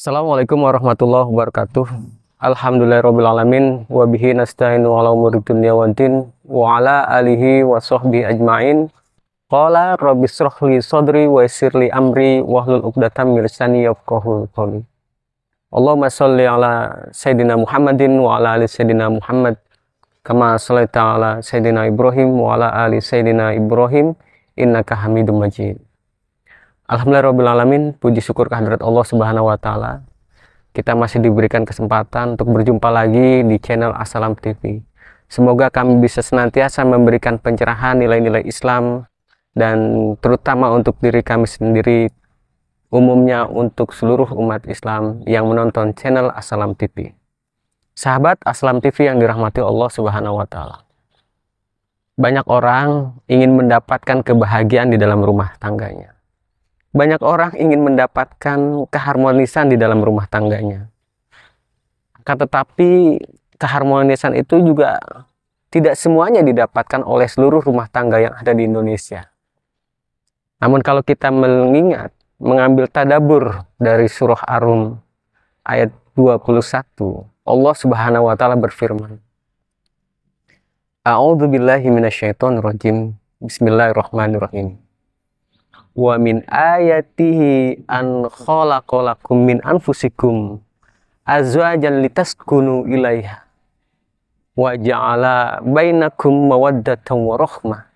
Assalamualaikum warahmatullahi wabarakatuh. Alhamdulillahirrabbilalamin. Wabihi nasta'inu ala umuri dunya waddin. Wa ala alihi wa sahbihi ajma'in. Qala rabbi shrah li sadri wa yassir li amri wahlul 'uqdatam min lisani yafqahu qawli. Allahumma shalli ala sayidina Muhammadin wa ala ali sayidina Muhammad kama shallaita ala sayidina Ibrahim wa ala ali sayidina Ibrahim innaka Hamidum Majid. Alhamdulillahirrabbilalamin, puji syukur kehadirat Allah Subhanahu wa Ta'ala. Kita masih diberikan kesempatan untuk berjumpa lagi di channel Assalam TV. Semoga kami bisa senantiasa memberikan pencerahan nilai-nilai Islam, dan terutama untuk diri kami sendiri, umumnya untuk seluruh umat Islam yang menonton channel Assalam TV. Sahabat Assalam TV yang dirahmati Allah Subhanahu wa Ta'ala. Banyak orang ingin mendapatkan kebahagiaan di dalam rumah tangganya. Banyak orang ingin mendapatkan keharmonisan di dalam rumah tangganya. Akan tetapi keharmonisan itu juga tidak semuanya didapatkan oleh seluruh rumah tangga yang ada di Indonesia. Namun kalau kita mengambil tadabbur dari surah Ar-Rum ayat 21, Allah Subhanahu wa Ta'ala berfirman, A'udzubillahi minasyaitonirrajim. Bismillahirrahmanirrahim. Wa min ayatihi an khalaqalakum min anfusikum azwajan litaskunu ilaiha wa ja'ala bainakum mawaddatan wa rahmah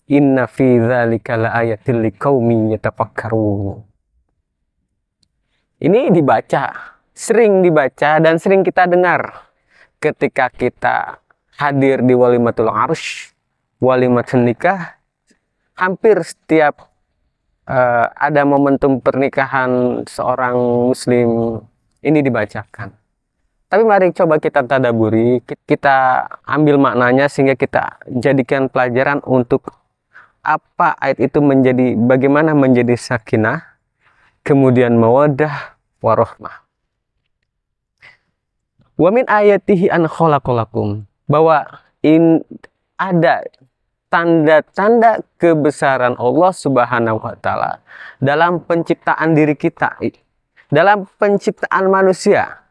inna fi dzalika laayatil liqaumin yatafakkarun. Ini sering dibaca dan sering kita dengar ketika kita hadir di walimatul arsy, walimatul nikah. Hampir setiap ada momentum pernikahan seorang muslim ini dibacakan. Tapi mari coba kita tadaburi, kita ambil maknanya sehingga kita jadikan pelajaran untuk apa ayat itu menjadi, bagaimana menjadi sakinah, kemudian mawaddah warahmah. Wa min ayatihi an khalaqalakum, bahwa ada tanda-tanda kebesaran Allah Subhanahu wa Ta'ala dalam penciptaan diri kita, dalam penciptaan manusia.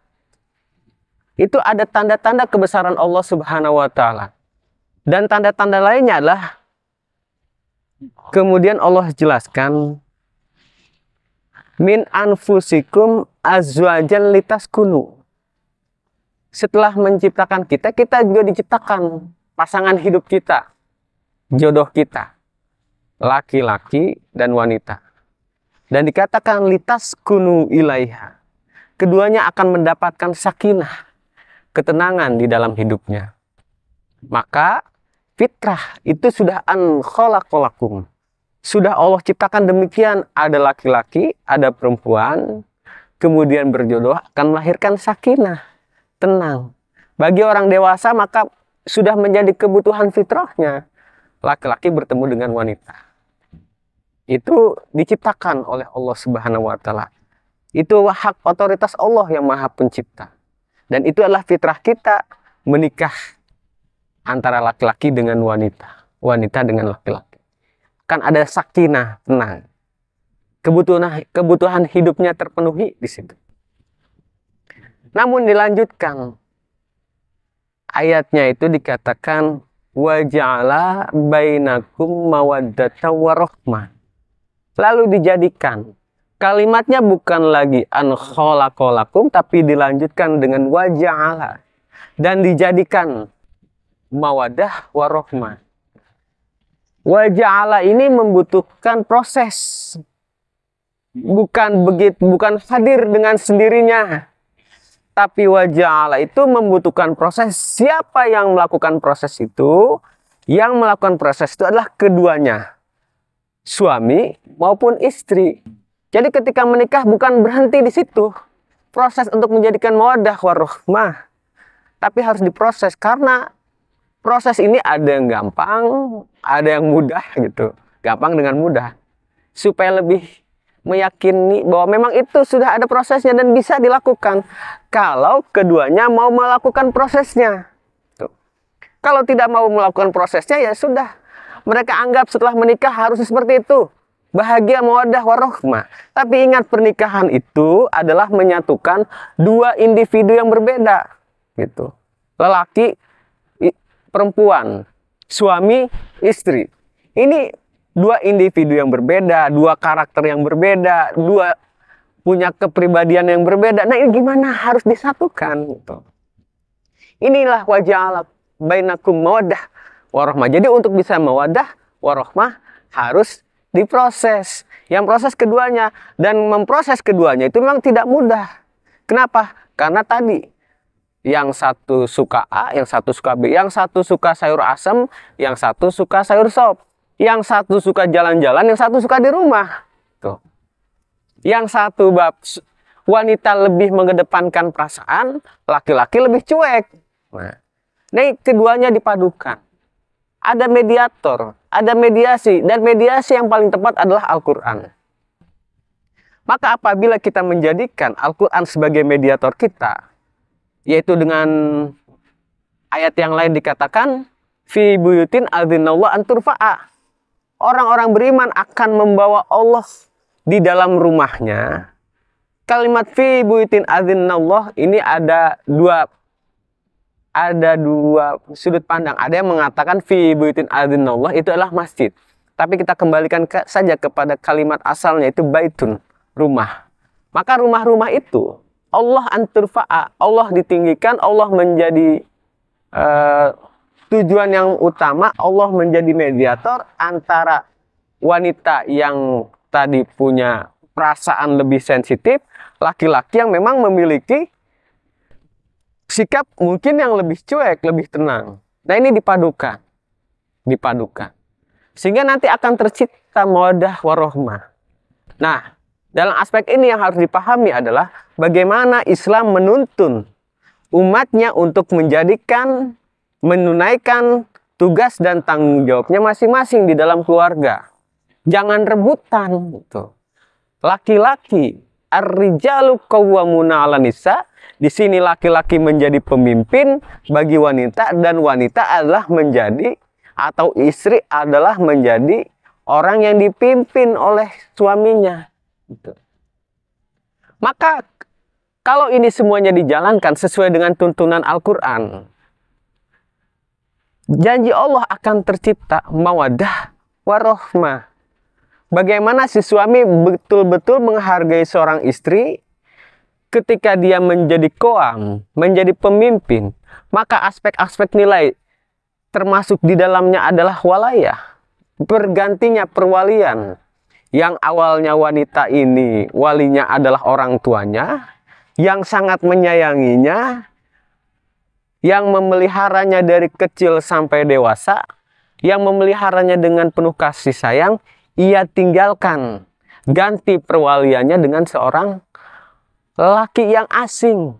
Itu ada tanda-tanda kebesaran Allah Subhanahu wa Ta'ala. Dan tanda-tanda lainnya adalah, kemudian Allah jelaskan, min anfusikum azwajan litaskunu. Setelah menciptakan kita, kita juga diciptakan pasangan hidup kita, jodoh kita, laki-laki dan wanita. Dan dikatakan litaskunu ilaiha. Keduanya akan mendapatkan sakinah, ketenangan di dalam hidupnya. Maka fitrah itu sudah an khalaqalakum. Sudah Allah ciptakan demikian, ada laki-laki, ada perempuan, kemudian berjodoh akan melahirkan sakinah, tenang. Bagi orang dewasa maka sudah menjadi kebutuhan fitrahnya. Laki-laki bertemu dengan wanita. Itu diciptakan oleh Allah Subhanahu wa Ta'ala. Itu hak otoritas Allah yang Maha Pencipta. Dan itu adalah fitrah kita, menikah antara laki-laki dengan wanita, wanita dengan laki-laki. Kan ada sakinah, tenang. Kebutuhan hidupnya terpenuhi di situ. Namun dilanjutkan, ayatnya itu dikatakan wa ja'ala bainakum mawaddatan wa rahmah. Lalu dijadikan, kalimatnya bukan lagi an khalaqalakum, tapi dilanjutkan dengan wa ja'ala, dan dijadikan mawaddah wa rahmah. Wa ja'ala ini membutuhkan proses, bukan hadir dengan sendirinya. Tapi wa ja'ala itu membutuhkan proses. Siapa yang melakukan proses itu? Yang melakukan proses itu adalah keduanya, suami maupun istri. Jadi ketika menikah bukan berhenti di situ. Proses untuk menjadikan mawaddah warahmah, tapi harus diproses, karena proses ini ada yang gampang, ada yang mudah gitu. Gampang dengan mudah. Supaya lebih meyakini bahwa memang itu sudah ada prosesnya dan bisa dilakukan kalau keduanya mau melakukan prosesnya. Tuh. Kalau tidak mau melakukan prosesnya, ya sudah, mereka anggap setelah menikah harus seperti itu. bahagia, mawaddah, warahmah. Tapi ingat, pernikahan itu adalah menyatukan dua individu yang berbeda, gitu. Lelaki, perempuan, suami, istri. Ini dua individu yang berbeda, dua karakter yang berbeda, dua punya kepribadian yang berbeda. Nah, ini gimana harus disatukan, gitu. Inilah waja'ala bainakum mawaddah warahmah. Jadi untuk bisa mawaddah warahmah harus diproses. Yang proses keduanya, dan memproses keduanya itu memang tidak mudah. Kenapa? Karena tadi yang satu suka A, yang satu suka B, yang satu suka sayur asem, yang satu suka sayur sop, yang satu suka jalan-jalan, yang satu suka di rumah. Tuh. Yang satu wanita lebih mengedepankan perasaan, laki-laki lebih cuek. Nah, ini keduanya dipadukan. Ada mediator, ada mediasi, dan mediasi yang paling tepat adalah Al-Quran. Maka apabila kita menjadikan Al-Quran sebagai mediator kita, yaitu dengan ayat yang lain dikatakan, fi buyutin adzinallahu an turfa'a. Orang-orang beriman akan membawa Allah di dalam rumahnya. Kalimat fi buyutin adzinallahu ini ada dua sudut pandang. Ada yang mengatakan fi buyutin adzinallah itu adalah masjid. Tapi kita kembalikan saja kepada kalimat asalnya, itu baitun, rumah. Maka rumah-rumah itu Allah anturfa'a, Allah ditinggikan, Allah menjadi tujuan yang utama, Allah menjadi mediator antara wanita yang tadi punya perasaan lebih sensitif, laki-laki yang memang memiliki sikap mungkin yang lebih cuek, lebih tenang. Nah, ini dipadukan. Sehingga nanti akan tercipta mawaddah warahmah. Nah, dalam aspek ini yang harus dipahami adalah bagaimana Islam menuntun umatnya untuk menunaikan tugas dan tanggung jawabnya masing-masing di dalam keluarga. Jangan rebutan, gitu. Laki-laki, ar-rijalu qawwamuna 'alan nisa. Di sini laki-laki menjadi pemimpin bagi wanita, dan wanita adalah menjadi, atau istri adalah menjadi orang yang dipimpin oleh suaminya. Gitu. Maka kalau ini semuanya dijalankan sesuai dengan tuntunan Al-Quran, janji Allah akan tercipta mawaddah warahmah. Bagaimana si suami betul-betul menghargai seorang istri. Ketika dia menjadi qawam, menjadi pemimpin, maka aspek-aspek nilai termasuk di dalamnya adalah walayah. Bergantinya perwalian. Yang awalnya wanita ini walinya adalah orang tuanya, yang sangat menyayanginya, yang memeliharanya dari kecil sampai dewasa, yang memeliharanya dengan penuh kasih sayang, ia tinggalkan. Ganti perwaliannya dengan seorang lelaki yang asing.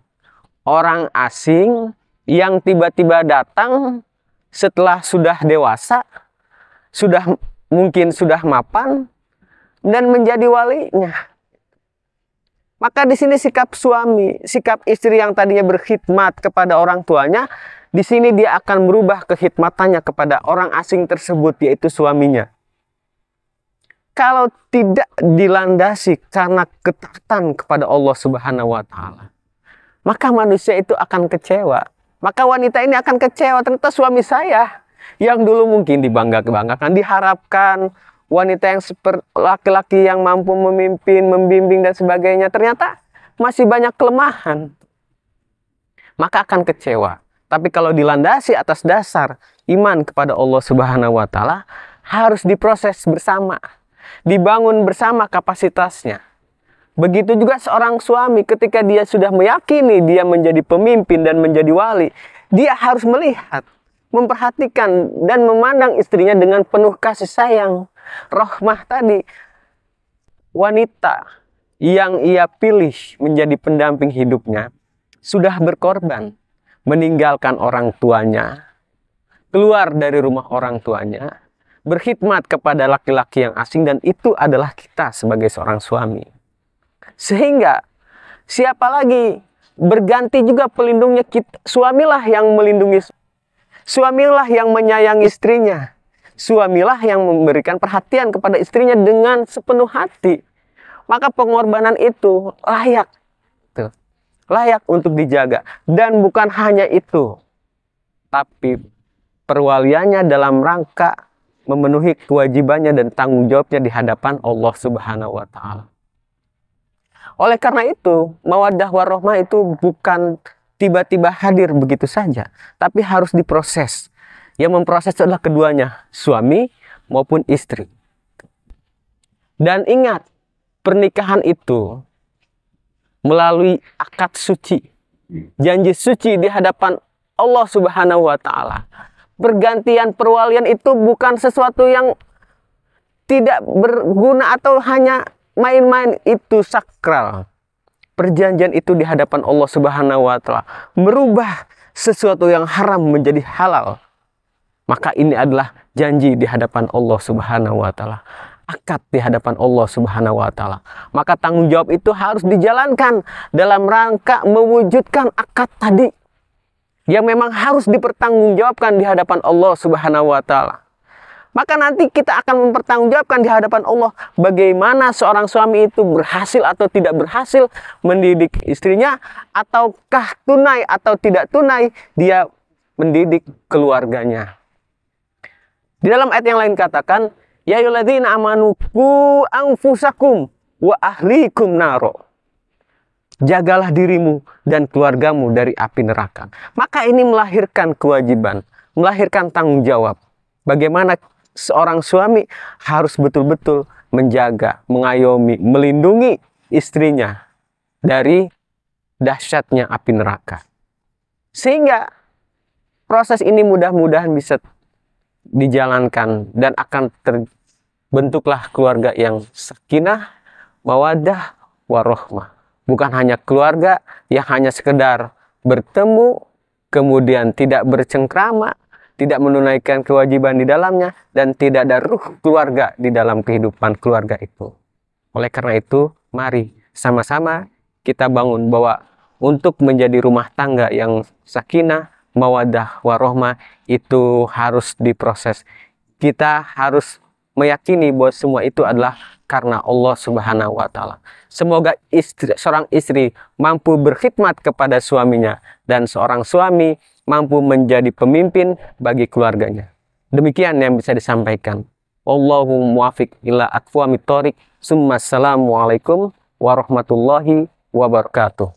Orang asing yang tiba-tiba datang setelah sudah dewasa, mungkin sudah mapan, dan menjadi walinya. Maka di sini sikap suami, sikap istri yang tadinya berkhidmat kepada orang tuanya, di sini dia akan merubah kekhidmatannya kepada orang asing tersebut, yaitu suaminya. Kalau tidak dilandasi karena ketaatan kepada Allah Subhanahu wa Ta'ala, maka manusia itu akan kecewa. Maka wanita ini akan kecewa, ternyata suami saya yang dulu mungkin dibangga-banggakan, diharapkan wanita yang seperti laki-laki yang mampu memimpin, membimbing dan sebagainya, ternyata masih banyak kelemahan. Maka akan kecewa. Tapi kalau dilandasi atas dasar iman kepada Allah Subhanahu wa Ta'ala, harus diproses bersama. Dibangun bersama kapasitasnya. Begitu juga seorang suami ketika dia sudah meyakini dia menjadi pemimpin dan menjadi wali, dia harus melihat, memperhatikan dan memandang istrinya dengan penuh kasih sayang, rahmah tadi. Wanita yang ia pilih menjadi pendamping hidupnya sudah berkorban, meninggalkan orang tuanya, keluar dari rumah orang tuanya, berkhidmat kepada laki-laki yang asing, dan itu adalah kita sebagai seorang suami. Sehingga siapa lagi berganti juga pelindungnya kita. Suamilah yang melindungi, suamilah yang menyayangi istrinya. suamilah yang memberikan perhatian kepada istrinya dengan sepenuh hati. Maka pengorbanan itu layak. Tuh, layak untuk dijaga. Dan bukan hanya itu, tapi perwaliannya dalam rangka memenuhi kewajibannya dan tanggung jawabnya di hadapan Allah Subhanahu wa Ta'ala. Oleh karena itu, mawaddah warahmah itu bukan tiba-tiba hadir begitu saja, tapi harus diproses. Yang memproses adalah keduanya, suami maupun istri. Dan ingat, pernikahan itu melalui akad suci, janji suci di hadapan Allah Subhanahu wa Ta'ala. Pergantian perwalian itu bukan sesuatu yang tidak berguna atau hanya main-main, itu sakral. Perjanjian itu di hadapan Allah Subhanahu wa Ta'ala merubah sesuatu yang haram menjadi halal. Maka ini adalah janji di hadapan Allah Subhanahu wa Ta'ala, akad di hadapan Allah Subhanahu wa Ta'ala. Maka tanggung jawab itu harus dijalankan dalam rangka mewujudkan akad tadi, yang memang harus dipertanggungjawabkan di hadapan Allah Subhanahu wa Ta'ala. Maka nanti kita akan mempertanggungjawabkan di hadapan Allah bagaimana seorang suami itu berhasil atau tidak berhasil mendidik istrinya, ataukah tunai atau tidak tunai dia mendidik keluarganya. Di dalam ayat yang lain katakan, ya ayyuhalladzina amanu qu anfusakum wa ahlikum naro. Jagalah dirimu dan keluargamu dari api neraka. Maka ini melahirkan kewajiban, melahirkan tanggung jawab. Bagaimana seorang suami harus betul-betul menjaga, mengayomi, melindungi istrinya dari dahsyatnya api neraka. Sehingga proses ini mudah-mudahan bisa dijalankan dan akan terbentuklah keluarga yang sakinah, mawaddah, warahmah. Bukan hanya keluarga yang hanya sekedar bertemu, kemudian tidak bercengkrama, tidak menunaikan kewajiban di dalamnya, dan tidak ada ruh keluarga di dalam kehidupan keluarga itu. Oleh karena itu, mari sama-sama kita bangun bahwa untuk menjadi rumah tangga yang sakinah, mawaddah, warahmah itu harus diproses. Kita harus meyakini bahwa semua itu adalah karena Allah Subhanahu wa Ta'ala. Semoga seorang istri mampu berkhidmat kepada suaminya, dan seorang suami mampu menjadi pemimpin bagi keluarganya. Demikian yang bisa disampaikan. Wallahu muwaffiq ila aqwamit thoriq. Assalamualaikum warahmatullahi wabarakatuh.